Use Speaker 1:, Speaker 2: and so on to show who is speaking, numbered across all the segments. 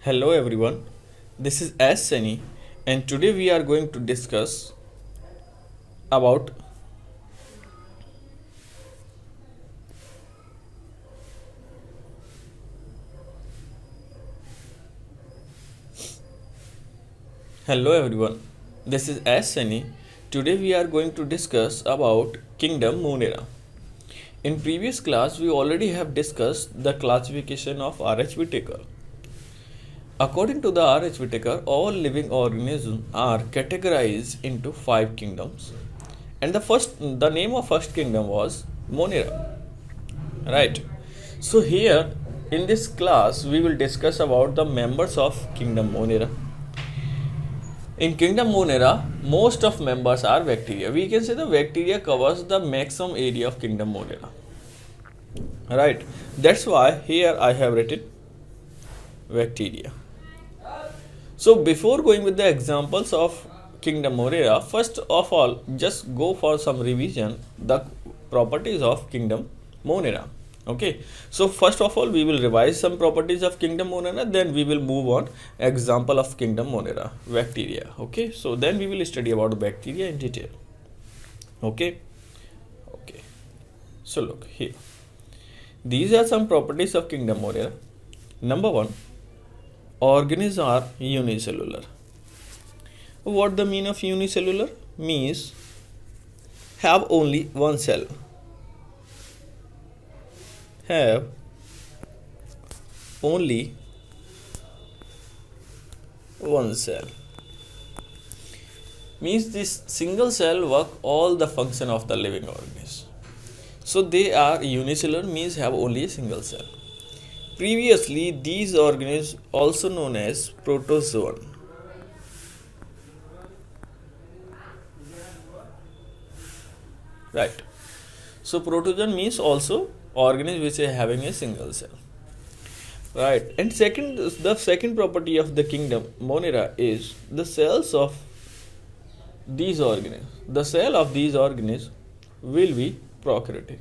Speaker 1: Hello everyone, this is S. Sani and today we are going to discuss about Hello everyone, this is S. Sani. Today we are going to discuss about Kingdom Monera. In previous class we already have discussed the classification of R.H. Whittaker. According to the R.H. Whittaker, all living organisms are categorized into 5 kingdoms. And the name of first kingdom was Monera. Right. So here in this class we will discuss about the members of Kingdom Monera. In Kingdom Monera, most of members are bacteria. We can say the bacteria covers the maximum area of Kingdom Monera. Right. That's why here I have written bacteria. So before going with the examples of Kingdom Monera, first of all, just go for some revision the properties of Kingdom Monera. Okay, so first of all we will revise some properties of Kingdom Monera, then we will move on example of Kingdom Monera, bacteria. Okay, so then we will study about bacteria in detail. Okay, so look here, these are some properties of Kingdom Monera. Number 1, organisms are unicellular. What the mean of unicellular? Means have only one cell. Have only one cell. Means this single cell work all the function of the living organism. So they are unicellular, means have only a single cell. Previously these organisms also known as protozoan. Right. So protozoan means also organism which is having a single cell. Right. And the second property of the Kingdom Monera is the cells of these organisms. The cell of these organisms will be prokaryotic.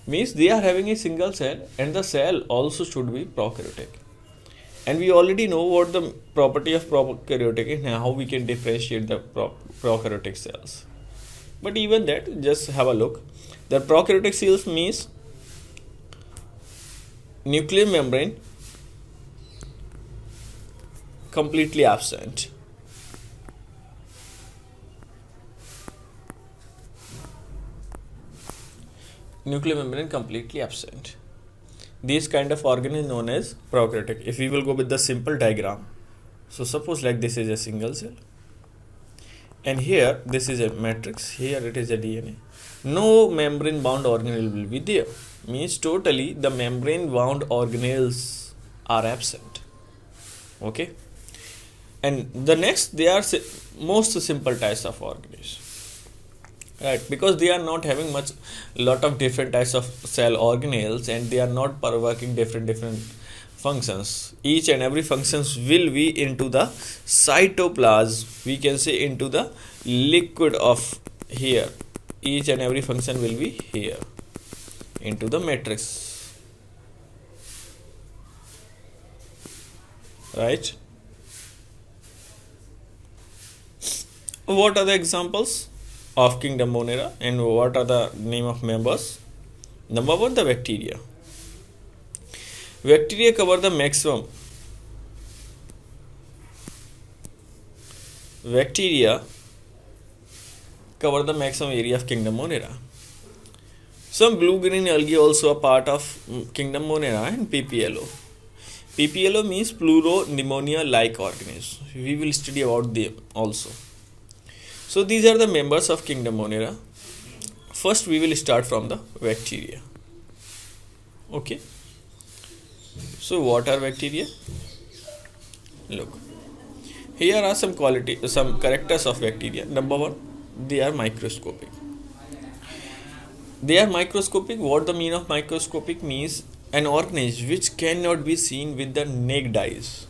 Speaker 1: Means they are having a single cell and the cell also should be prokaryotic. And we already know what the property of prokaryotic is and how we can differentiate the prokaryotic cells. But even that, just have a look. The prokaryotic cells means nuclear membrane completely absent. Nuclear membrane completely absent. These kind of organisms known as prokaryotic. If we will go with the simple diagram, so suppose like this is a single cell. And here this is a matrix, here it is a DNA. No membrane bound organelle will be there. Means totally the membrane bound organelles are absent. Okay. And the next, they are most simple types of organisms. Right, because they are not having lot of different types of cell organelles and they are not working different functions. Each and every functions will be into the cytoplasm, we can say into the liquid of here. Each and every function will be here into the matrix. Right. What are the examples of Kingdom Monera and what are the name of members? Number 1, the bacteria. Bacteria cover the maximum. Bacteria cover the maximum area of Kingdom Monera. Some blue-green algae also a part of Kingdom Monera and PPLO. PPLO means pleuropneumonia-like organisms. We will study about them also. So these are the members of Kingdom Monera. First we will start from the bacteria. Okay. So what are bacteria? Look. Here are some characters of bacteria. Number 1, they are microscopic. They are microscopic. What the mean of microscopic? Means an organism which cannot be seen with the naked eyes.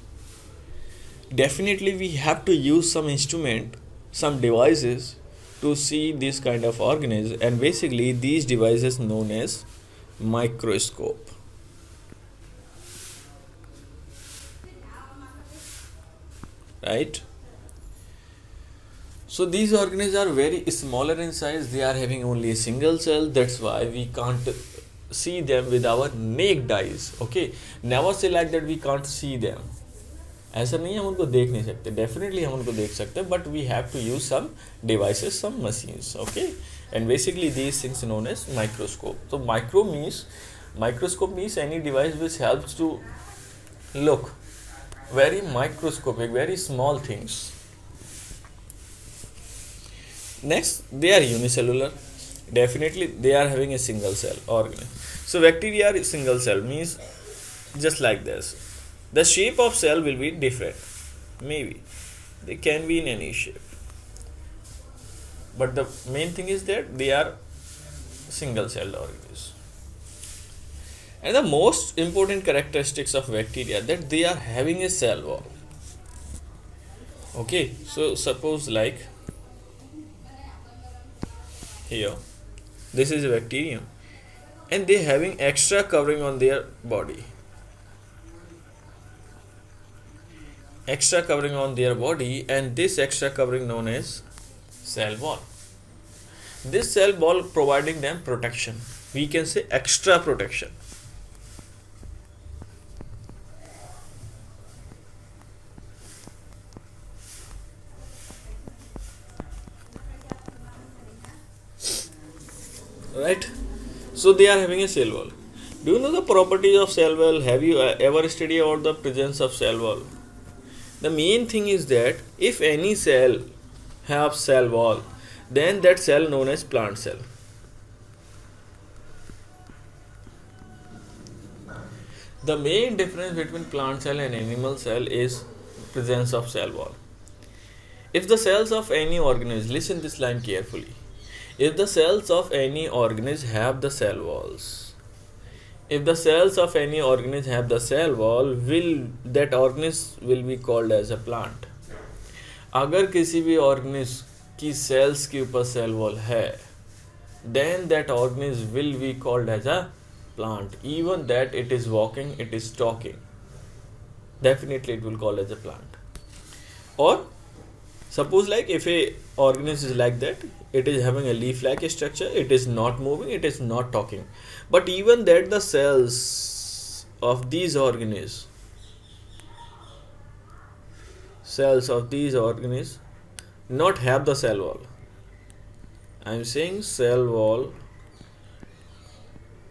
Speaker 1: Definitely we have to use some instrument, some devices to see this kind of organism, and basically these devices known as microscope. right? So these organisms are very smaller in size. They are having only a single cell. That's why we can't see them with our naked eyes. Okay, never say like that we can't see them. ऐसा नहीं है हम उनको देख नहीं सकते, definitely हम उनको देख सकते हैं, but we have to use some devices, some machines, okay. And basically these things known as microscope. तो microscope means any device which helps to look very microscopic, very small things. Next, they are unicellular. Definitely, they are having a single cell organism. So, bacteria are single cell, means just like this. The shape of cell will be different. Maybe they can be in any shape, but the main thing is that they are single celled organisms. And the most important characteristics of bacteria that they are having a cell wall. Okay, so suppose like here, this is a bacterium, and they having extra covering on their body. Extra covering on their body, and this extra covering known as cell wall. This cell wall providing them protection. We can say extra protection. Right, so they are having a cell wall. Do you know the properties of cell wall? Have you ever studied about the presence of cell wall? The main thing is that if any cell have cell wall, then that cell known as plant cell. The main difference between plant cell and animal cell is presence of cell wall. If the cells of any organism, listen this line carefully. If the cells of any organism have the cell walls, if the cells of any organism have the cell wall, that organism will be called as a plant. अगर किसी भी organism की cells के ऊपर cell wall है, then that organism will be called as a plant. Even that it is walking, it is talking, definitely it will call as a plant. Or suppose like if a organism is like that, it is having a leaf-like structure, it is not moving, it is not talking, but even that the cells of these organisms not have the cell wall. I am saying cell wall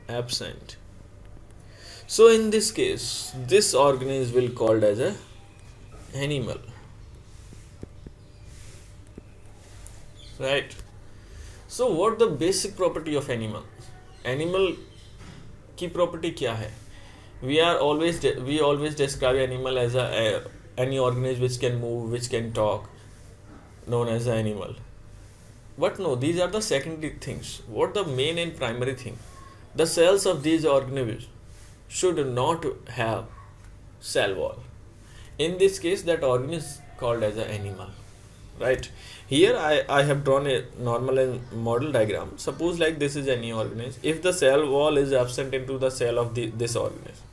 Speaker 1: absent. So in this case, this organism will called as a animal, right? So what the basic property of animal? Animal की property क्या है? We always describe animal as any organism which can move, which can talk, known as an animal. But no, these are the secondary things. What the main and primary thing? The cells of these organisms should not have cell wall. In this case, that organism is called as an animal, right? Here I have drawn a normal and model diagram. Suppose like this is any organism. If the cell wall is absent into the cell of this organism,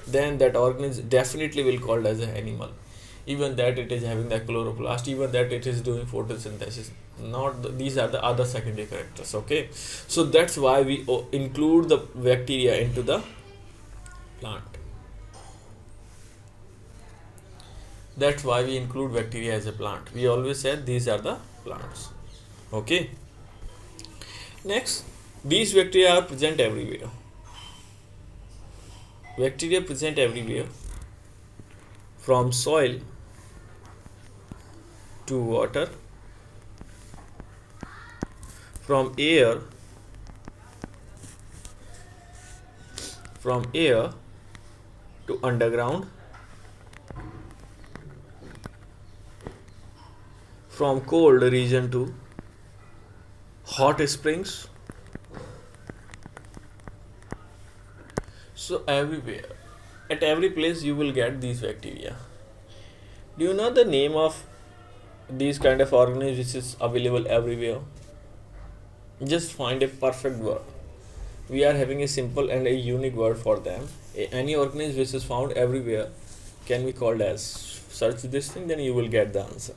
Speaker 1: then that organism definitely will called as an animal. Even that it is having the chloroplast, even that it is doing photosynthesis. These are the other secondary characters. Okay, so that's why we include the bacteria into the plant. That's why we include bacteria as a plant. We always said these are the plants. Okay. Next, these bacteria are present everywhere. Bacteria present everywhere, from soil to water, from air to underground, from cold region to hot springs. So everywhere, at every place you will get these bacteria. Do you know the name of these kind of organisms which is available everywhere? Just find a perfect word. We are having a simple and a unique word for them. Any organism which is found everywhere, can be called as. Search this thing, then you will get the answer.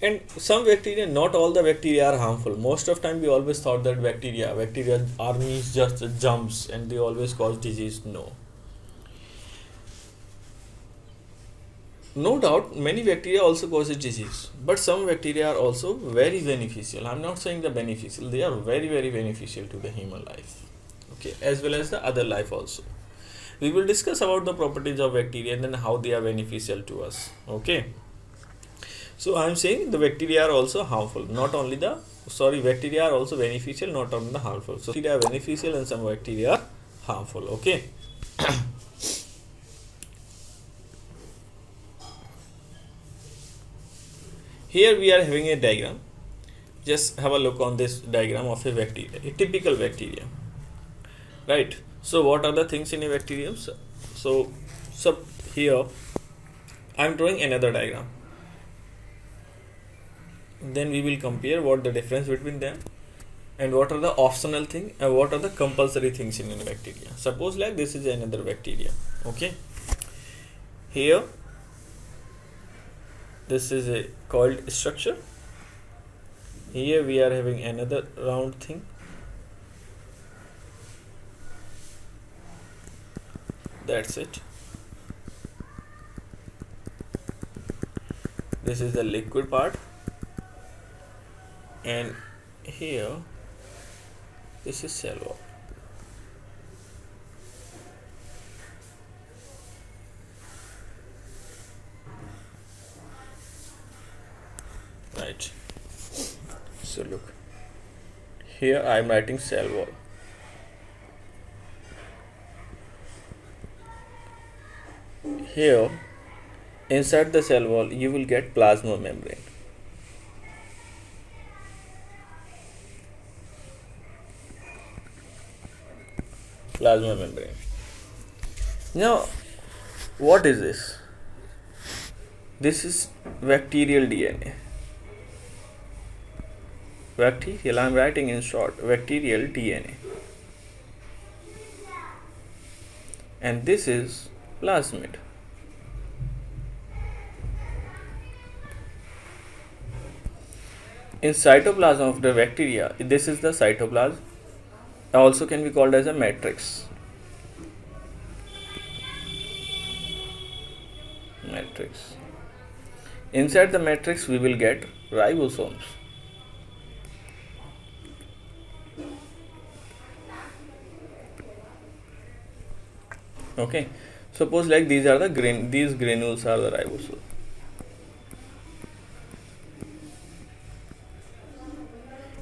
Speaker 1: And some bacteria, not all the bacteria are harmful. Most of time we always thought that bacteria armies just jumps and they always cause disease. No doubt many bacteria also causes disease, but some bacteria are also very beneficial. I'm not saying the beneficial, they are very very beneficial to the human life, okay, as well as the other life also. We will discuss about the properties of bacteria and then how they are beneficial to us, okay. So I am saying the bacteria are also harmful, not only bacteria are also beneficial, not only the harmful. So bacteria are beneficial and some bacteria are harmful, okay. Here we are having a diagram. Just have a look on this diagram of a bacteria, a typical bacteria, right? So what are the things in a bacterium? So here I am drawing another diagram. Then we will compare what the difference between them and what are the optional thing and what are the compulsory things in a bacteria. Suppose like this is another bacteria, okay. Here this is a coiled structure. Here we are having another round thing. That's it. This is the liquid part, and here this is cell wall. Right. So look, here I am writing cell wall. Here inside the cell wall you will get plasma membrane. Plasma membrane. Now what is this? This is bacterial DNA. Bacterial, I am writing in short, bacterial DNA. And this is plasmid. In cytoplasm of the bacteria, this is the cytoplasm. Also can be called as a matrix. Inside the matrix we will get ribosomes. Okay, suppose like these granules are the ribosomes.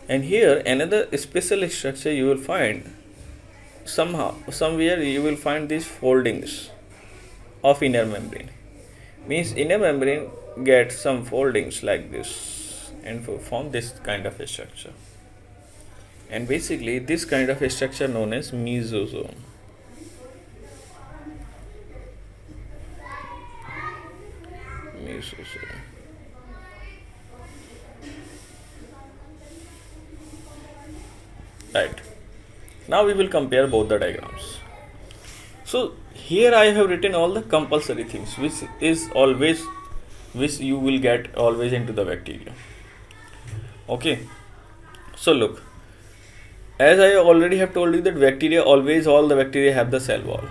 Speaker 1: And here another special structure you will find somewhere you will find these foldings of inner membrane. Means inner membrane gets some foldings like this and form this kind of a structure. And basically this kind of a structure known as mesosome. Right. Now we will compare both the diagrams. So here I have written all the compulsory things which you will get always into the bacteria. Okay. So look, as I already have told you that all the bacteria have the cell wall.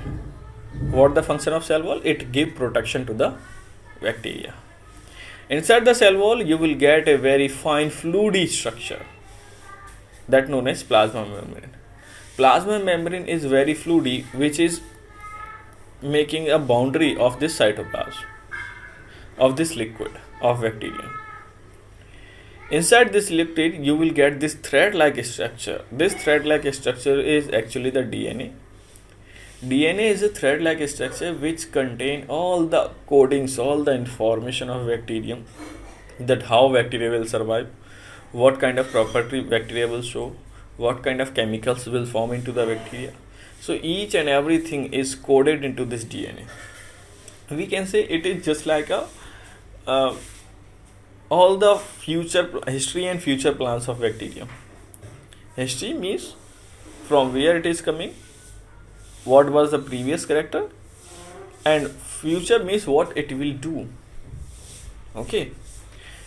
Speaker 1: What the function of cell wall? It gives protection to the bacteria. Inside the cell wall you will get a very fine fluidy structure that known as plasma membrane. Plasma membrane is very fluidy, which is making a boundary of this cytoplasm of this liquid of bacteria. Inside this liquid you will get this thread-like structure. This thread-like structure is actually the DNA. DNA is a thread-like structure which contain all the codings, all the information of bacterium, that how bacteria will survive, what kind of property bacteria will show, what kind of chemicals will form into the bacteria. So each and everything is coded into this DNA. We can say it is just like all the history and future plans of bacterium. History means from where it is coming, what was the previous character, and future means what it will do. Okay,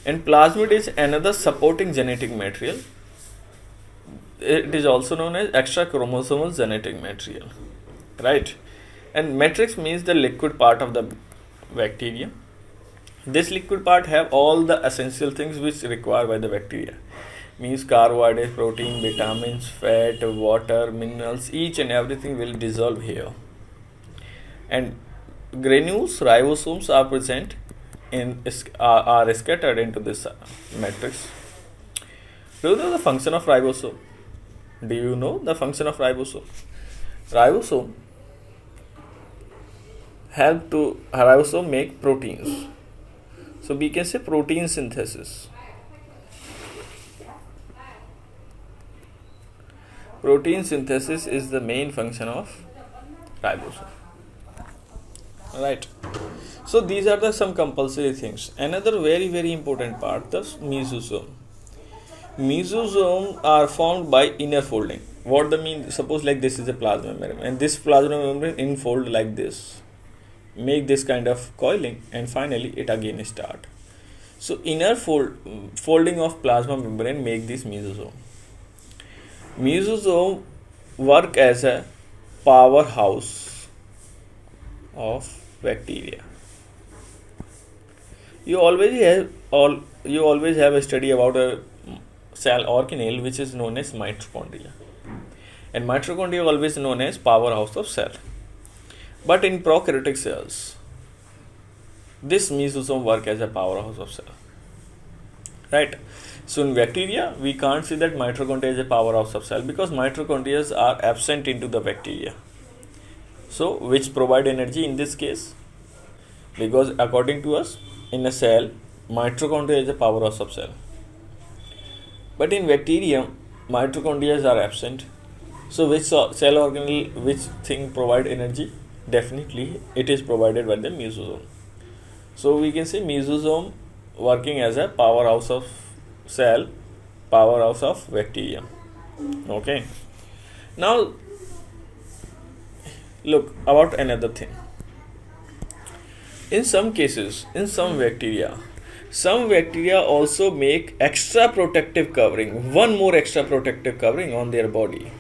Speaker 1: and plasmid is another supporting genetic material. It is also known as extra chromosomal genetic material, right? And matrix means the liquid part of the bacteria. This liquid part have all the essential things which required by the bacteria, means carbohydrates, protein, vitamins, fat, water, minerals, each and everything will dissolve here. And granules, ribosomes are present are scattered into this matrix. Do you know the function of ribosome? Do you know the function of ribosome? Ribosome make proteins. So we can say protein synthesis. Protein synthesis is the main function of ribosome. Right. So these are some compulsory things. Another very important part, the mesosome. Mesosome are formed by inner folding. What the mean? Suppose like this is a plasma membrane, and this plasma membrane infold like this, make this kind of coiling, and finally it again start. So inner folding of plasma membrane make this mesosome. Mesosome work as a powerhouse of bacteria. You always have a study about a cell organelle which is known as mitochondria, and mitochondria always known as powerhouse of cell. But in prokaryotic cells, this mesosome work as a powerhouse of cell, right? So in bacteria, we can't see that mitochondria is a powerhouse of cell because mitochondria are absent into the bacteria. So which provide energy in this case? Because according to us, in a cell, mitochondria is a powerhouse of cell. But in bacteria, mitochondria are absent. So which cell organelle, which thing provide energy? Definitely it is provided by the mesosome. So we can say mesosome working as a powerhouse of cell, powerhouse of bacteria. Okay. Now look about another thing. In some cases, in some bacteria also make extra protective covering, one more extra protective covering on their body.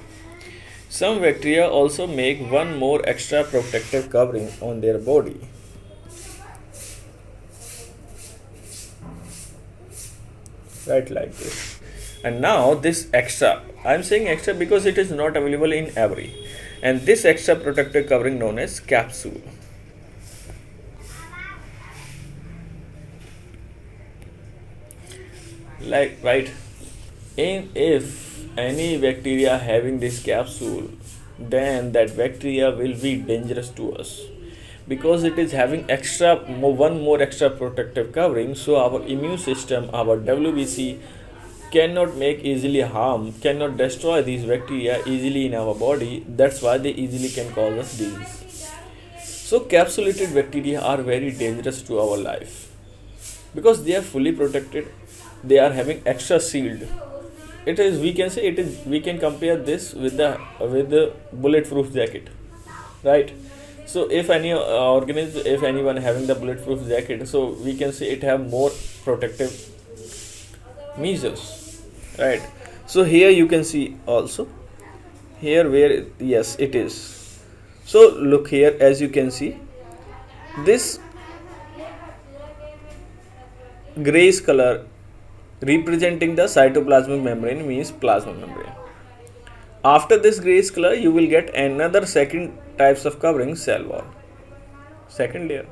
Speaker 1: Some bacteria also make one more extra protective covering on their body. Right, like this. And now this extra, I am saying extra because it is not available in every. And this extra protective covering known as capsule. Like, right, if any bacteria having this capsule, then that bacteria will be dangerous to us because it is having one more extra protective covering. So our immune system, our WBC cannot make easily harm, cannot destroy these bacteria easily in our body. That's why they easily can cause us disease. So capsulated bacteria are very dangerous to our life because they are fully protected. They are having extra shield. We can compare this with the bulletproof jacket, right? So if anyone having the bulletproof jacket, so we can say it have more protective measures, right? So here you can see also here where yes it is. So look here, as you can see, this grayish color representing the cytoplasmic membrane means plasma membrane. After this grayish color, you will get another second types of covering, cell wall, second layer.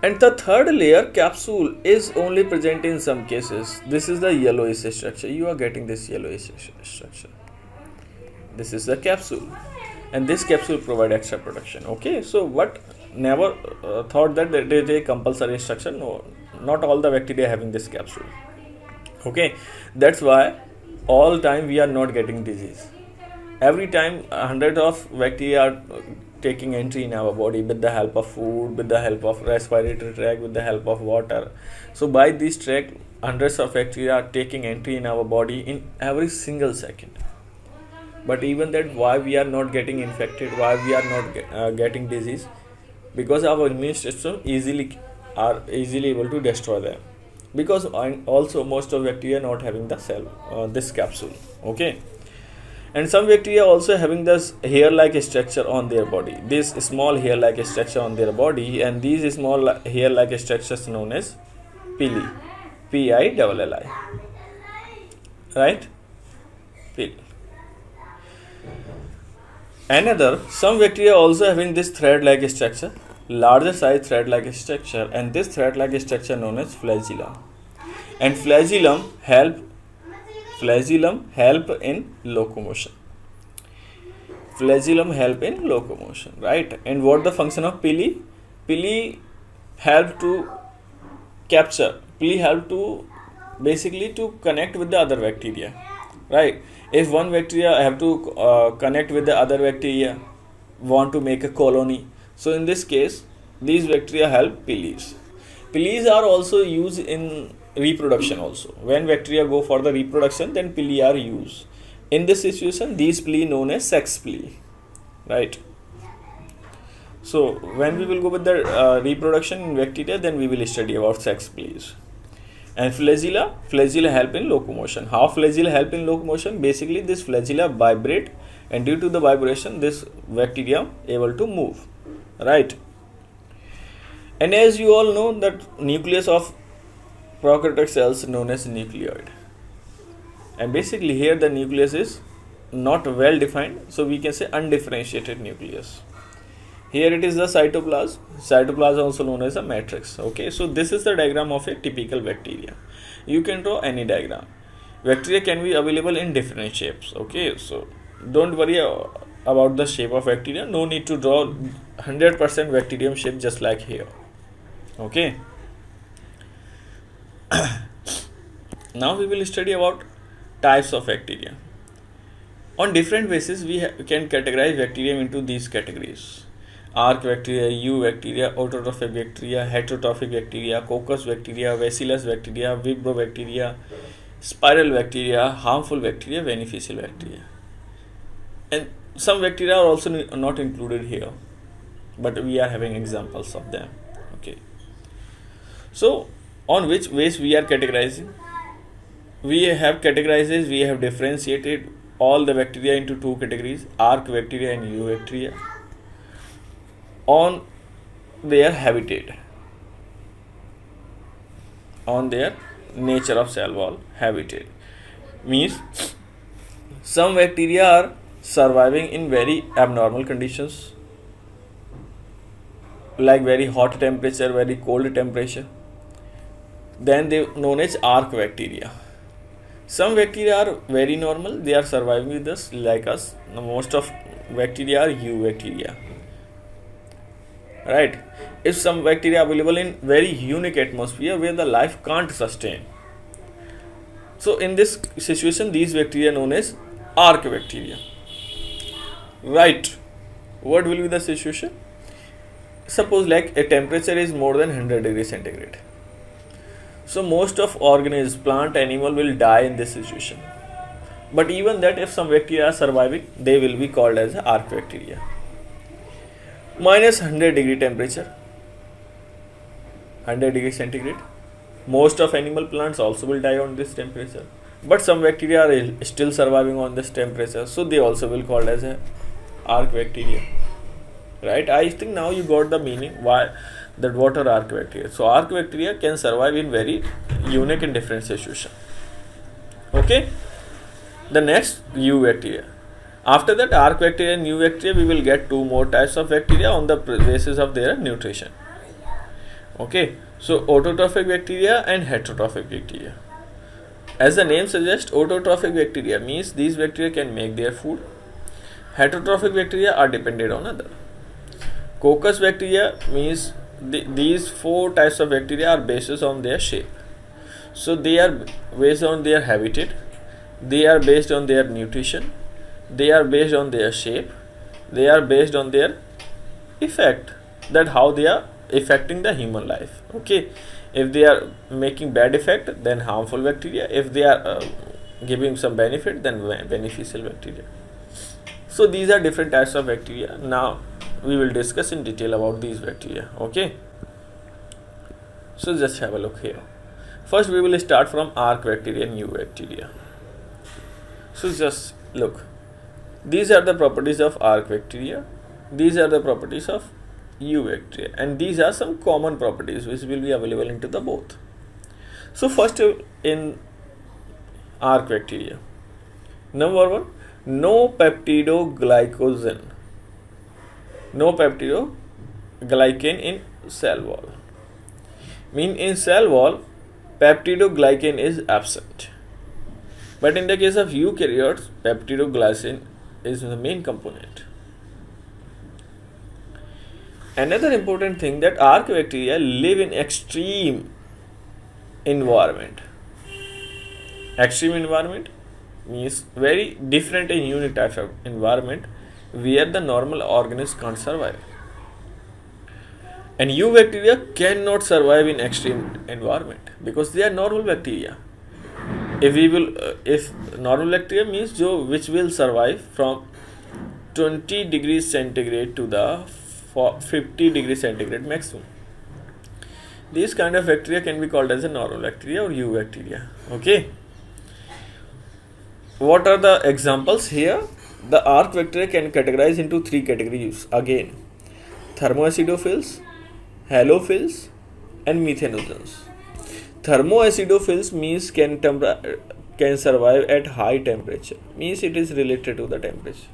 Speaker 1: And the third layer, capsule, is only present in some cases. This is the yellowish structure. You are getting this yellowish structure. This is the capsule, and this capsule provide extra protection. Okay, so what never thought that it is a compulsory structure. No, not all the bacteria having this capsule. Okay, that's why all time we are not getting disease. Every time hundreds of bacteria are taking entry in our body with the help of food, with the help of respiratory tract, with the help of water. So by this tract, hundreds of bacteria are taking entry in our body in every single second. But even that, why we are not getting infected, why we are not getting disease? because our immune system are easily able to destroy them, because also most of bacteria not having the cell this capsule. Okay, and some bacteria also having this hair like structure on their body, this small hair like structure on their body, and these small hair like structures known as pili, PILLI, right? Pili. Another, some bacteria also having this thread-like structure, larger size thread-like structure, and this thread-like structure known as flagellum. And flagellum help in locomotion. Flagellum help in locomotion, right? And what the function of pili? Pili help to capture. Pili help to basically to connect with the other bacteria, right? If one bacteria have to connect with the other bacteria, want to make a colony, so in this case these bacteria help pilis. Pilis are also used in reproduction also. When bacteria go for the reproduction, then pili are used. In this situation, these pili known as sex pili, right? So when we will go with the reproduction in bacteria, then we will study about sex pilis. And flagella help in locomotion. How flagella help in locomotion? Basically, this flagella vibrate, and due to the vibration, this bacteria able to move, right? And as you all know, that nucleus of prokaryotic cells known as nucleoid. And basically, here the nucleus is not well defined, so we can say undifferentiated nucleus. Here it is the cytoplasm. Cytoplasm also known as a matrix. Okay, so this is the diagram of a typical bacteria. You can draw any diagram. Bacteria can be available in different shapes. Okay, so don't worry about the shape of bacteria. No need to draw 100% bacterium shape just like here. Okay. Now we will study about types of bacteria. On different bases, we can categorize bacterium into these categories: arc bacteria, U bacteria, autotrophic bacteria, heterotrophic bacteria, coccus bacteria, bacillus bacteria, vibrio bacteria, spiral bacteria, harmful bacteria, beneficial bacteria. And some bacteria are also not included here, but we are having examples of them. Okay. So, on which ways we are categorizing? We have differentiated all the bacteria into two categories: arc bacteria and U bacteria, on their habitat, on their nature of cell wall. Habitat means some bacteria are surviving in very abnormal conditions, like very hot temperature, very cold temperature. Then they known as arc bacteria. Some bacteria are very normal, they are surviving with us like us. Most of bacteria are U bacteria, right? If some bacteria available in very unique atmosphere where the life can't sustain, so in this situation these bacteria known as arc bacteria, right? What will be the situation? Suppose like a temperature is more than 100 degrees centigrade, so most of organisms, plant, animal will die in this situation. But even that, if some bacteria are surviving, they will be called as arc bacteria. Minus 100 degree temperature, 100 degree centigrade, most of animal plants also will die on this temperature. But some bacteria are still surviving on this temperature, so they also will called as a arc bacteria, right? I think now you got the meaning why that what are arc bacteria. So arc bacteria can survive in very unique and different situation. Okay. The next, U bacteria. After that, arc bacteria and U bacteria, we will get two more types of bacteria on the basis of their nutrition. Okay. So autotrophic bacteria and heterotrophic bacteria. As the name suggests, autotrophic bacteria means these bacteria can make their food. Heterotrophic bacteria are dependent on other. Coccus bacteria means these four types of bacteria are based on their shape. So they are based on their habitat, they are based on their nutrition, they are based on their shape, they are based on their effect, that how they are affecting the human life. Okay, if they are making bad effect, then harmful bacteria. If they are giving some benefit, then beneficial bacteria. So these are different types of bacteria. Now we will discuss in detail about these bacteria. Okay, so just have a look here. First we will start from arc bacteria and eubacteria. So just look, these are the properties of arc bacteria, these are the properties of eubacteria, and these are some common properties which will be available into the both. So first in arc bacteria, number one, no peptidoglycogen, no peptidoglycan in cell wall. Mean in cell wall peptidoglycan is absent, but in the case of eukaryotes peptidoglycan is the main component. Another important thing that arc bacteria live in extreme environment. Extreme environment means very different and unique type of environment where the normal organisms can't survive. And eubacteria cannot survive in extreme environment because they are normal bacteria. If normal bacteria means which will survive from 20 degrees centigrade to the 50 degrees centigrade maximum. These kind of bacteria can be called as a normal bacteria or eubacteria. Okay. What are the examples here? The arc bacteria can categorize into three categories again: thermoacidophils, halophils, and methanogens. Thermoacidophils means can survive at high temperature. Means it is related to the temperature.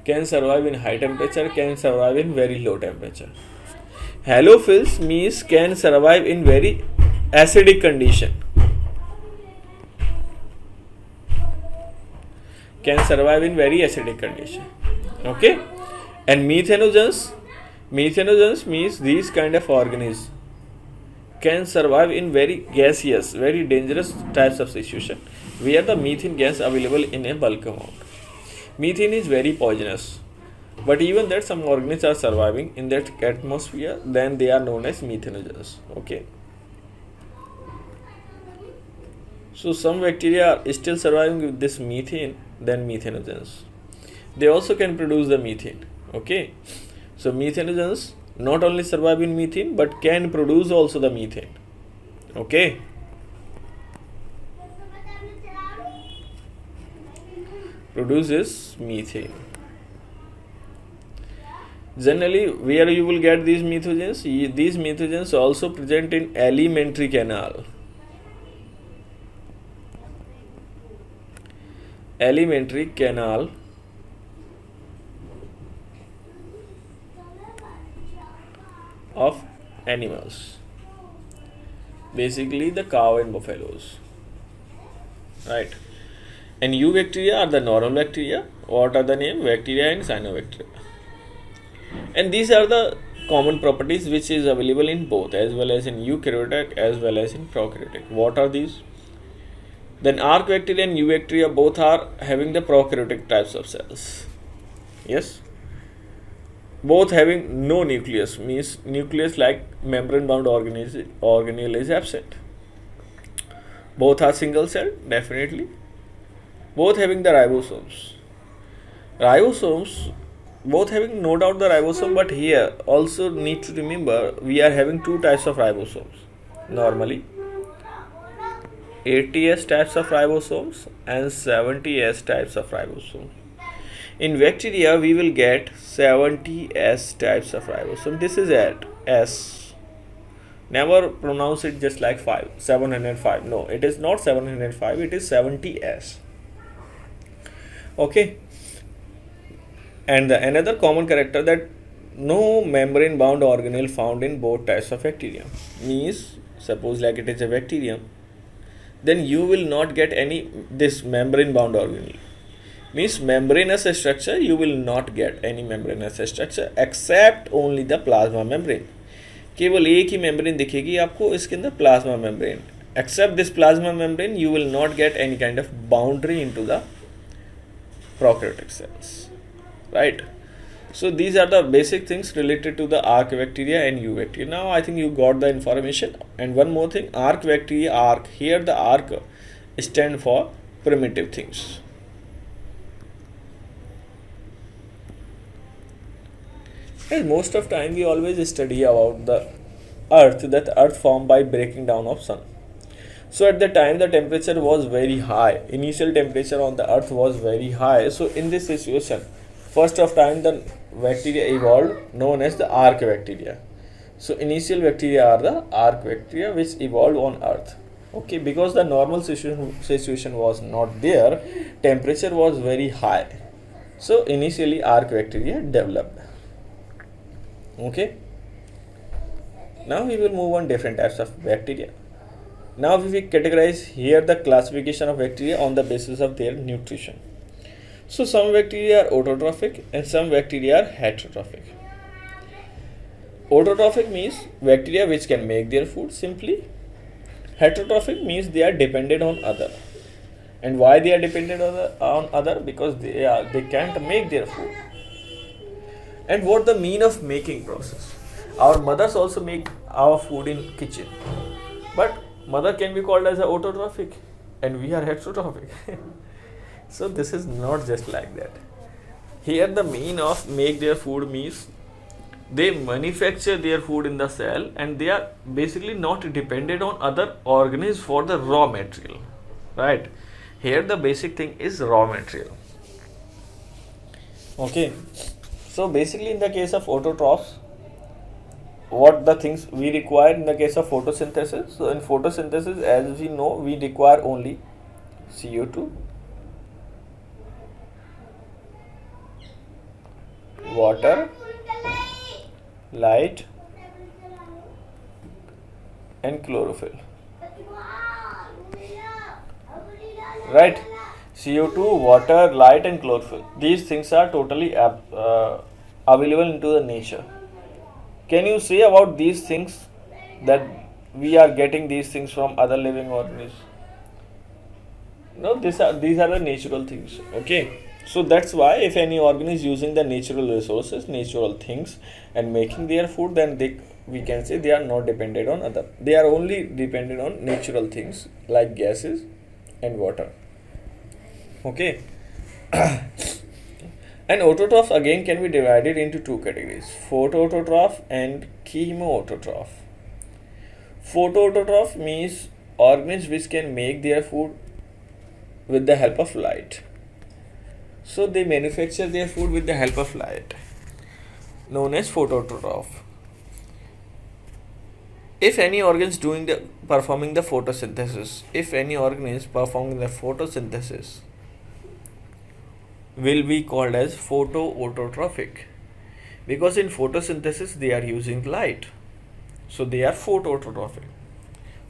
Speaker 1: Can survive in high temperature, can survive in very low temperature. Halophils means can survive in very acidic condition. Can survive in very acidic condition. Okay. And methanogens means these kind of organisms can survive in very gaseous, very dangerous types of situation where the methane gas available in a bulk amount. Methane is very poisonous, but even that some organisms are surviving in that atmosphere, then they are known as methanogens. Okay. So some bacteria are still surviving with this methane, then methanogens. They also can produce the methane. Okay. So methanogens not only survive in methane but can produce also the methane. Okay. Produces methane. Generally, where you will get these methogens? These methogens also present in alimentary canal. Alimentary canal of animals, basically the cow and buffaloes, right? And eubacteria are the normal bacteria. What are the name? Bacteria and cyanobacteria. And these are the common properties which is available in both, as well as in eukaryotic as well as in prokaryotic. What are these? Then arc bacteria and eubacteria both are having the prokaryotic types of cells. Yes. Both having no nucleus, means nucleus like membrane bound organelle is absent. Both are single cell, definitely. Both having the ribosomes. Both having no doubt the ribosome, but here also need to remember we are having two types of ribosomes. Normally 80S types of ribosomes and 70S types of ribosomes. In bacteria we will get 70S types of ribosome. This is at S. Never pronounce it just like 705. No, it is not 705, it is 70S. Okay. And the another common character that no membrane bound organelle found in both types of bacterium. Means suppose like it is a bacterium, then you will not get any this membrane bound organelle. Means membranous structure, you will not get any membranous structure except only the plasma membrane. केवल एक ही membrane दिखेगी आपको इसके अंदर, plasma membrane. Except this plasma membrane, you will not get any kind of boundary into the prokaryotic cells. Right? So these are the basic things related to the archaebacteria and eubacteria. Now I think you got the information. And one more thing, archaebacteria, here the arc stand for primitive things. And most of time we always study about the earth, that earth formed by breaking down of sun. So at the time the temperature was very high, initial temperature on the earth was very high. So in this situation, first of time the bacteria evolved known as the arc bacteria. So initial bacteria are the arc bacteria which evolved on earth. Okay, because the normal situation was not there, temperature was very high. So initially arc bacteria developed. Okay, now we will move on different types of bacteria. Now we will categorize here the classification of bacteria on the basis of their nutrition. So some bacteria are autotrophic and some bacteria are heterotrophic. Autotrophic means bacteria which can make their food simply. Heterotrophic means they are dependent on other. And why they are dependent on other? Because they can't make their food. And what the mean of making process? Our mothers also make our food in kitchen, but mother can be called as a autotrophic and we are heterotrophic. So this is not just like that. Here the mean of make their food means they manufacture their food in the cell and they are basically not dependent on other organisms for the raw material, right? Here the basic thing is raw material. Okay, so basically in the case of autotrophs, what the things we require in the case of photosynthesis? So in photosynthesis, as we know, we require only CO2, water, light and chlorophyll, right? CO2, water, light and chlorophyll, these things are totally available into the nature. Can you say about these things that we are getting these things from other living organisms? No, these are the natural things. Okay, so that's why if any organism is using the natural resources, natural things, and making their food, then we can say they are not dependent on other. They are only dependent on natural things like gases and water. Okay. And autotrophs again can be divided into two categories: photoautotroph and chemoautotroph. Photoautotroph means organisms which can make their food with the help of light. So they manufacture their food with the help of light, known as photoautotroph. If any organ is performing the photosynthesis, will be called as photoautotrophic, because in photosynthesis they are using light, so they are photoautotrophic.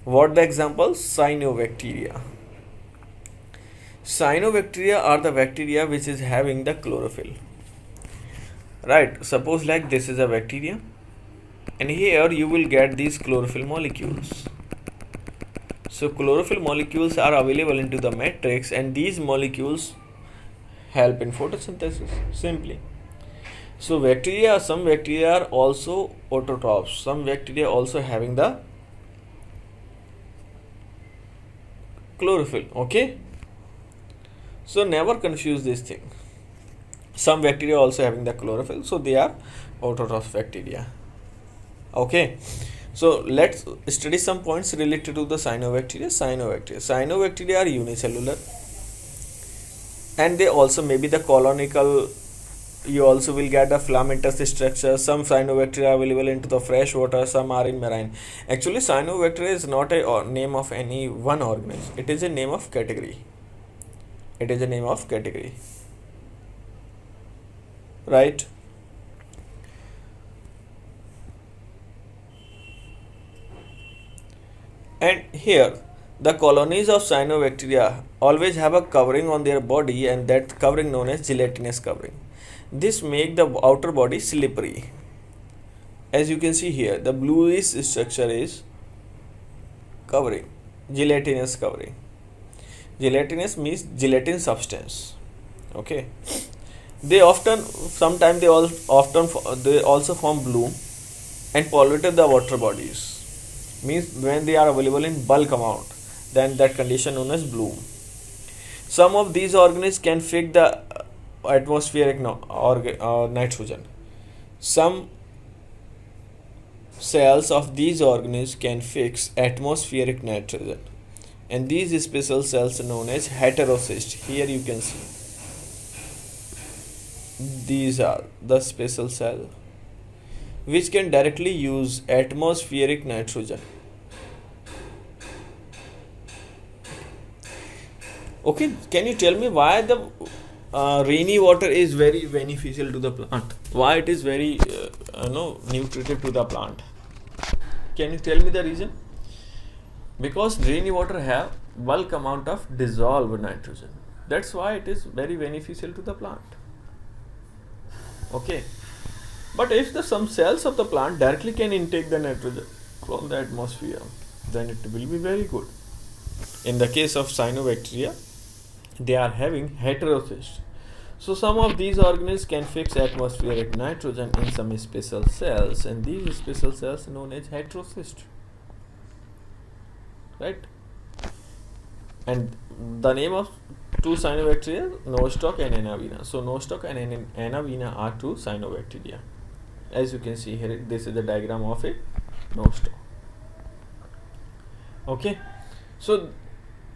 Speaker 1: What the examples? Cyanobacteria. Cyanobacteria are the bacteria which is having the chlorophyll, right? Suppose like this is a bacteria and here you will get these chlorophyll molecules. So chlorophyll molecules are available into the matrix and these molecules help in photosynthesis simply. So some bacteria are also autotrophs. Some bacteria also having the chlorophyll. Okay. So never confuse this thing. Some bacteria also having the chlorophyll, so they are autotroph bacteria. Okay. So let's study some points related to the cyanobacteria. Cyanobacteria are unicellular, and they also may be the colonical. You also will get a filamentous structure. Some cyanobacteria are available into the fresh water, some are in marine. Actually, cyanobacteria is not a name of any one organism. It is a name of category. Right? And here, the colonies of cyanobacteria always have a covering on their body, and that covering known as gelatinous covering. This make the outer body slippery. As you can see here, the bluish structure is covering, gelatinous covering. Gelatinous means gelatin substance. Okay. They also form bloom and polluted the water bodies. Means when they are available in bulk amount, then that condition known as bloom. Some of these organisms can fix the atmospheric nitrogen. Some cells of these organisms can fix atmospheric nitrogen, and these special cells are known as heterocysts. Here you can see these are the special cell which can directly use atmospheric nitrogen. Okay, can you tell me why the rainy water is very beneficial to the plant? Why it is very nutritive to the plant? Can you tell me the reason? Because rainy water have bulk amount of dissolved nitrogen. That's why it is very beneficial to the plant. Okay, but if some cells of the plant directly can intake the nitrogen from the atmosphere, then it will be very good. In the case of cyanobacteria, they are having heterocysts. So some of these organisms can fix atmospheric nitrogen in some special cells, and these special cells are known as heterocysts. Right? And the name of two cyanobacteria, Nostoc and Anavina. So Nostoc and Anavina are two cyanobacteria. As you can see here, this is the diagram of a Nostoc. Okay, so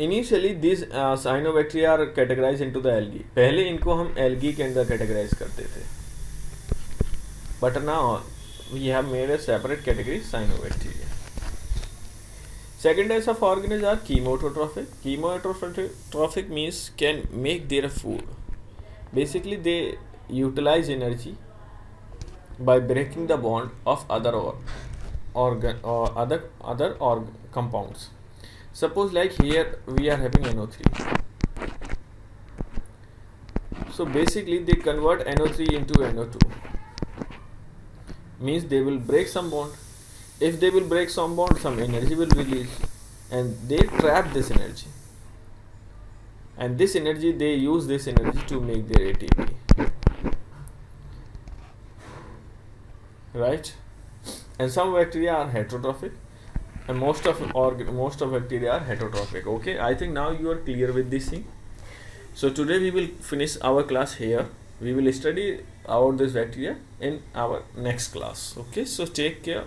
Speaker 1: initially this cyanobacteria are categorise into the algae. पहले इनको हम algae के अंदर categorise करते थे, but now we have made a separate category cyanobacteria. Second types of organisms are chemototrophic. Chemototrophic means can make their food. Basically, they utilize energy by breaking the bond of other compounds. Suppose like here we are having NO3. So basically they convert NO3 into NO2. Means they will break some bond. If they will break some bond, some energy will release, and they trap this energy. And this energy, they use this energy to make their ATP. Right? And some bacteria are heterotrophic, and most of bacteria are heterotrophic. Okay, I think now you are clear with this thing. So today we will finish our class here. We will study about this bacteria in our next class. Okay, so take care.